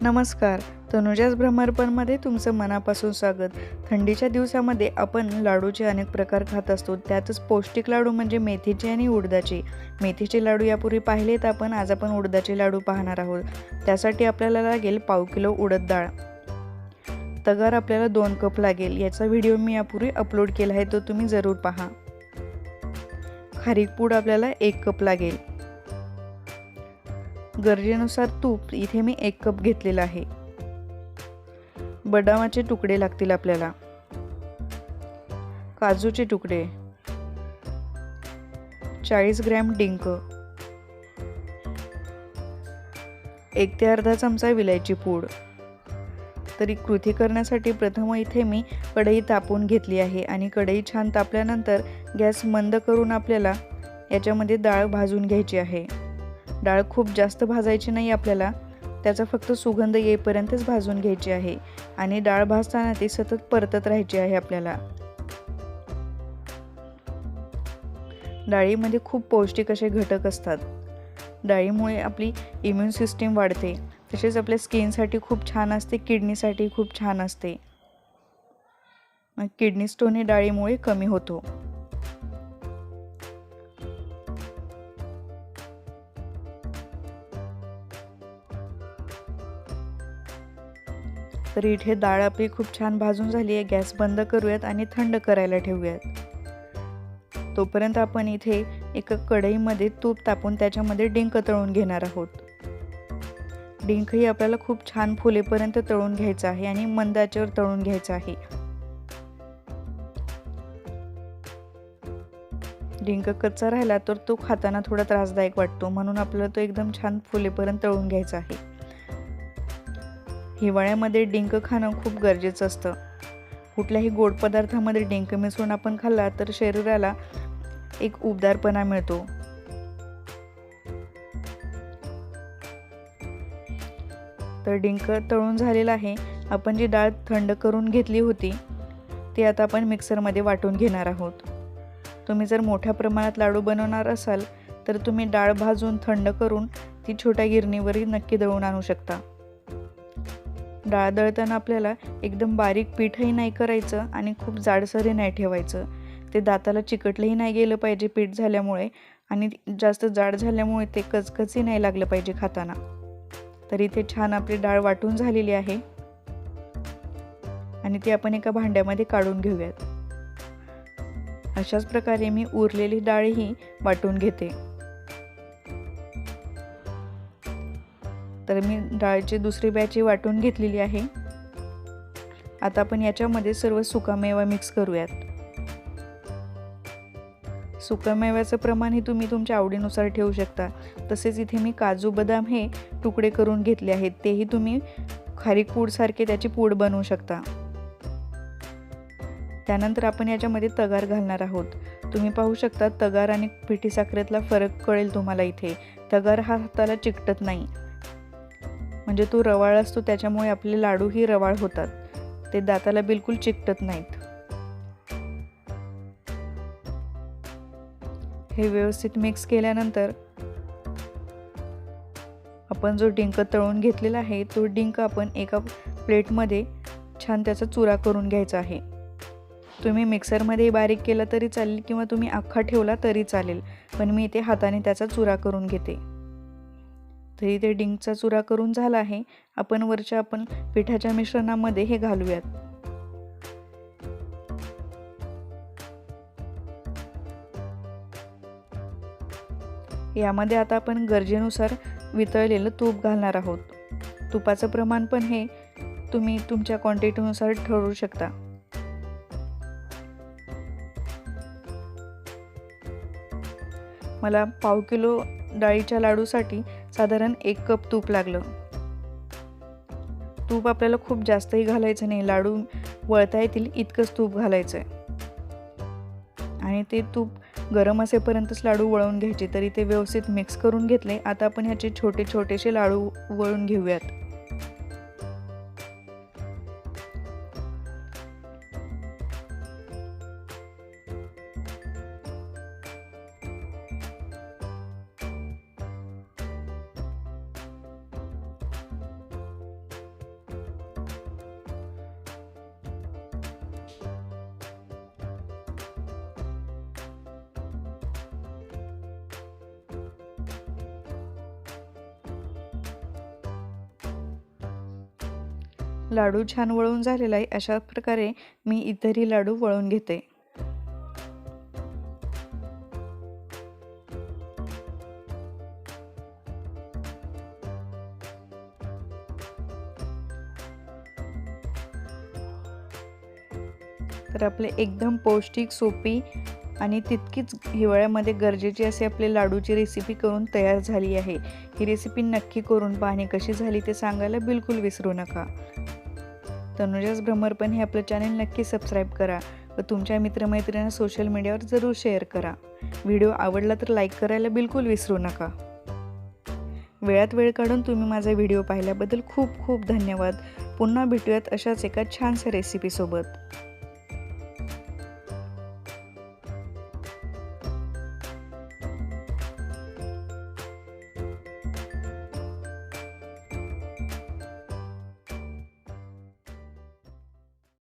नमस्कार. तनुजाच भ्रमरपणमध्ये तुमचं मनापासून स्वागत. थंडीच्या दिवसामध्ये आपण लाडूचे अनेक प्रकार खात असतो. त्यातच पौष्टिक लाडू म्हणजे मेथीचे आणि उडदाचे. मेथीचे लाडू यापूर्वी पाहिलेत आपण. आज आपण उडदाचे लाडू पाहणार आहोत. त्यासाठी आपल्याला लागेल पाव किलो उडद डाळ. तगार आपल्याला 2 कप लागेल. याचा व्हिडिओ मी यापूर्वी अपलोड केला आहे, तो तुम्ही जरूर पहा. खारीक पूड आपल्याला 1 कप लागेल. गरजेनुसार तूप इथे मी 1 कप घेतलेला आहे. बदामाचे तुकडे लागतील आपल्याला. काजूचे तुकडे, 40 ग्रॅम डिंक, 1 ते अर्धा चमचा विलायची पूड. तरी कृती करण्यासाठी प्रथम इथे मी कढई तापवून घेतली आहे आणि कढई छान तापल्यानंतर गॅस मंद करून आपल्याला याच्यामध्ये डाळ भाजून घ्यायची आहे. डाळ खूप जास्त भाजायची नाही आपल्याला, त्याचा फक्त सुगंध येईपर्यंतच भाजून घ्यायची आहे आणि डाळ भाजताना ती सतत परतत राहायची आहे आपल्याला. डाळीमध्ये खूप पौष्टिक असे घटक असतात. डाळीमुळे आपली इम्युन सिस्टीम वाढते, तसेच आपल्या स्किनसाठी खूप छान असते, किडनीसाठी खूप छान असते. किडनी स्टोन हे डाळीमुळे कमी होतो. तर इथे डाळ आपली खूप छान भाजून झाली आहे. गॅस बंद करूयात आणि थंड करायला ठेवूयात. तोपर्यंत आपण इथे एका कढईमध्ये तूप तापवून त्याच्यामध्ये डिंक तळून घेणार आहोत. डिंक ही आपल्याला खूप छान फुलेपर्यंत तळून घ्यायचं आहे आणि मंद आचेवर तळून घ्यायचं आहे. डिंक कच्चा राहिला तर तो खाताना थोडा त्रासदायक वाटतो, म्हणून आपल्याला तो एकदम छान फुलेपर्यंत तळून घ्यायचा आहे. हिवाळ्यामध्ये डिंक खाणं खूप गरजेचं असतं. कुठल्याही गोड पदार्थामध्ये डिंक मिसळून आपण खाल्ला तर शरीराला एक उबदारपणा मिळतो. तर डिंक तळून झालेला आहे. आपण जी डाळ थंड करून घेतली होती ती आता आपण मिक्सरमध्ये वाटून घेणार आहोत. तुम्ही जर मोठ्या प्रमाणात लाडू बनवणार असाल तर तुम्ही डाळ भाजून थंड करून ती छोट्या गिरणीवरही नक्की दळून आणू शकता. डाळ दळताना आपल्याला एकदम बारीक पीठही नाही करायचं आणि खूप जाडसरही नाही ठेवायचं. ते दाताला चिकटलंही नाही गेलं पाहिजे पीठ झाल्यामुळे, आणि जास्त जाड झाल्यामुळे ते कचकची नाही लागलं पाहिजे खाताना. तर इथे छान आपली डाळ वाटून झालेली आहे आणि ती आपण एका भांड्यामध्ये काढून घेऊयात. अशाच प्रकारे मी उरलेली डाळही वाटून घेते. तर मी डाळीची दुसरी बॅच वाटून घेतलेली आहे. आता आपण याच्यामध्ये सर्व सुकामेवा मिक्स करूयात. सुकामेव्याचं प्रमाण हे तुम्ही तुमच्या आवडीनुसार ठेवू शकता. तसेच इथे मी काजू बदाम हे तुकडे करून घेतले आहेत, तेही तुम्ही खारीक पूड सारखे त्याची पूड बनवू शकता. त्यानंतर आपण याच्यामध्ये तगार घालणार आहोत. तुम्ही पाहू शकता तगार आणि पिठी साखरेतला फरक कळेल तुम्हाला. इथे तगार हा हाताला चिकटत नाही, म्हणजे तो रवाळ असतो, त्याच्यामुळे आपले लाडूही रवाळ होतात. ते दाताला बिलकुल चिकटत नाहीत. हे व्यवस्थित मिक्स केल्यानंतर आपण जो डिंक तळून घेतलेला आहे तो डिंक आपण एका प्लेटमध्ये छान त्याचा चुरा करून घ्यायचा आहे. तुम्ही मिक्सरमध्ये बारीक केला तरी चालेल किंवा तुम्ही अख्खा ठेवला तरी चालेल, पण मी इथे हाताने त्याचा चुरा करून घेते. तरी ते डिंकचा चुरा करून झाला आहे. आपण पिठाच्या मिश्रणामध्ये हे घालूयात. यामध्ये आता आपण गरजेनुसार वितळलेलं तूप घालणार आहोत. तुपाचं प्रमाण पण हे तुम्ही तुमच्या क्वांटिटीनुसार ठरवू शकता. मला पाव किलो डाळीच्या लाडूसाठी साधारण 1 कप तूप लागलं. तूप आपल्याला खूप जास्तही घालायचं नाही, लाडू वळता येतील इतकंच तूप घालायचं आहे आणि ते तूप गरम असेपर्यंतच लाडू वळवून घ्यायचे. तरी ते व्यवस्थित मिक्स करून घेतले. आता आपण ह्याचे छोटे छोटेसे लाडू वळून घेऊयात. लाडू छान वळून झालेला आहे। अशा प्रकारे मी इतरही लाडू वळून घेते। तर आपले एकदम पौष्टिक, सोपी आणि तितकीच हिवाळ्यामध्ये गरजेची असे आपले लाडूची रेसिपी करून तयार झाली आहे। ही रेसिपी नक्की करून पाहणे कशी झाली ते सांगायला बिलकुल विसरू नका। तनुजाच भ्रमरपण हे आपलं चॅनल नक्की सबस्क्राईब करा व तुमच्या मित्रमैत्रिणींना सोशल मीडियावर जरूर शेअर करा। व्हिडिओ आवडला तर लाईक करायला बिलकुल विसरू नका। वेळात वेळ काढून तुम्ही माझा व्हिडिओ पाहिल्याबद्दल खूप खूप धन्यवाद। पुन्हा भेटूयात अशाच एका छानशा रेसिपीसोबत।